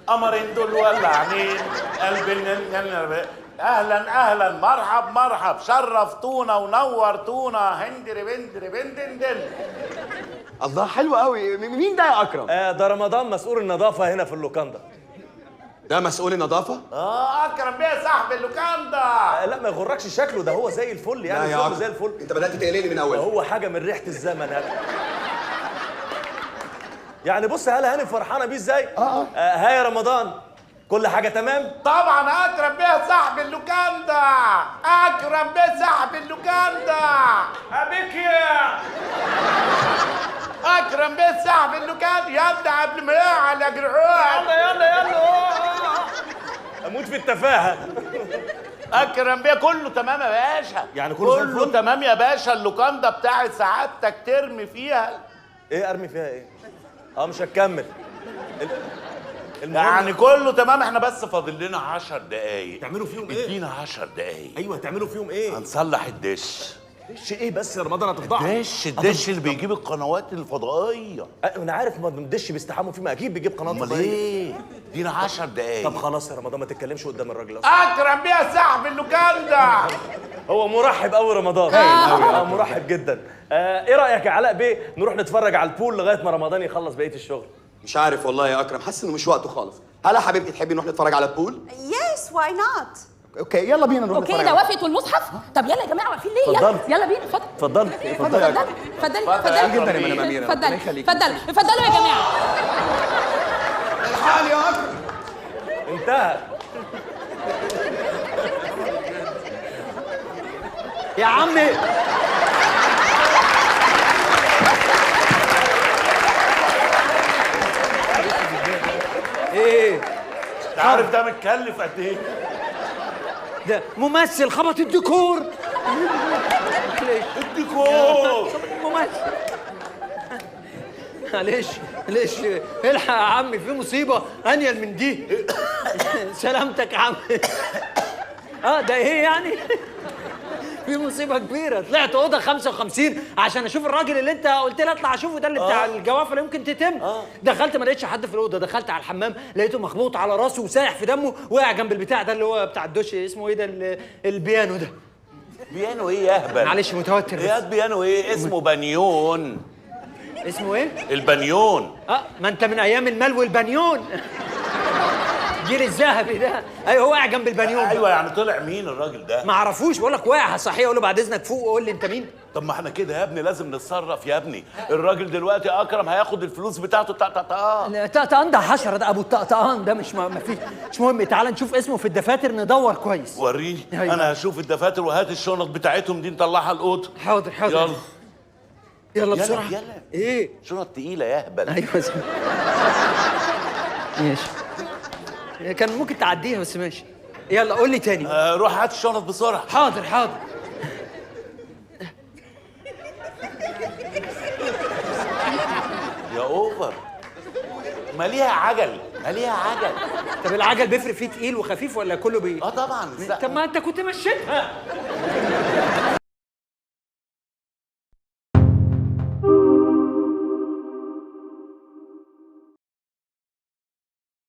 قمرين دول ولعانين قلبي. اهلا مرحب شرفتونا ونورتونا هندري بندري بندندن. الله حلو قوي. مين ده يا اكرم؟ ده رمضان مسؤول النظافه هنا في اللوكاندا. ده مسؤول النظافه؟ اكرم بيه صاحب اللوكاندا. لا ما يغركش شكله، ده هو زي الفل يعني. شكله زي الفل. انت بدات تقلقني من اول. هو حاجه من ريحه الزمن يعني. بص هلا هاني فرحانه بيه ازاي؟ ها يا رمضان كل حاجه تمام؟ طبعا اكرم بيه صاحب اللوكاندا. اكرم بيه صاحب اللوكاندا. ابيك يا اكرم بيه صاحب اللوكاندا. يلا قبل ما يقع يا جرعان. يلا اموت في التفاهه. اكرم بيه كله تمام يا باشا. يعني كله تمام يا باشا. اللوكاندا بتاعت سعادتك ترمي فيها. ايه ارمي فيها ايه؟ مش هتكمل. يعني كله تمام. احنا بس فاضل لنا 10 دقايق. تعملوا فيهم ايه؟ ادينا 10 دقايق. ايوه تعملوا فيهم ايه؟ هنصلح الدش. دش ايه بس يا رمضان هتفضحنا؟ الدش اللي بيجيب القنوات الفضائيه. انا عارف ما الدش بيستحموا فيه، ما اكيد بيجيب قناه فضائيه. ليه؟ ادينا 10 دقايق. طب خلاص يا رمضان ما تتكلمش قدام الراجل اصلا. اكرم بيه صاحب اللوكاندا. هو مرحب قوي رمضان. مرحب جدا. ايه رايك يا علاء بيه نروح نتفرج على البول لغايه ما رمضان يخلص بقيه الشغل؟ مش عارف والله يا اكرم، حاسس انه مش وقته خالص. هلا حبيبتي تحبي نروح نتفرج على البول؟ يس واي نوت. اوكي يلا بينا نروح اوكي نتفرج. ده وافقت والمصحف. طب يلا يا جماعه واقفين ليه؟ يلا بينا. اتفضل جدا يا مدام اميره. اتفضلوا يا جماعه. الحال يا اكرم. انتهى يا عمي. ايه عارف ده متكلف قد ايه؟ ده ممثل خبط الديكور. الديكور ممثل. معلش الحق يا عمي، في مصيبه انيل من دي. سلامتك يا عمي. ده ايه يعني؟ في مصيبه كبيره. طلعت اوضه 55 عشان اشوف الراجل اللي انت قلت لي اطلع اشوفه، ده اللي بتاع الجوافه اللي ممكن تتم. دخلت ما لقيتش حد في الاوضه. دخلت على الحمام لقيته مخبوط على راسه وسايح في دمه، وقع جنب البتاع ده اللي هو بتاع الدش. اسمه ايه ده؟ البيانو ده. بيانو ايه يا اهبل؟ معلش متوتر بس. يا بيانو ايه؟ اسمه بنيون. اسمه ايه؟ البنيون. ما انت من ايام المال والبنيون. الجيل الذهبي ده. ايوه هو واقع جنب البنيون. ايوه يعني طلع مين الراجل ده؟ ما اعرفوش. بقول لك واقع صحيح. اقول له بعد اذنك فوق وقول لي انت مين. طب ما احنا كده يا ابني لازم نتصرف يا ابني. الراجل دلوقتي اكرم هياخد الفلوس بتاعته. طقطقان ده حشره. ده ابو الطقطقان ده مش مهم. تعال نشوف اسمه في الدفاتر ندور كويس. وريني. أيوة. انا هشوف الدفاتر وهات الشنط بتاعتهم دي نطلعها الاوضه. حاضر يلا بسرعه. يلا. ايه شنط تقيله يا اهبل. ايوه ماشي. كان ممكن تعديها بس ماشي. يلا قول لي تاني. روح هات الشنط بسرعه. حاضر يا اوفر. ما ليها عجل. طب العجل بيفرق فيه تقيل وخفيف ولا كله طبعا. طب ما انت كنت مشيتها.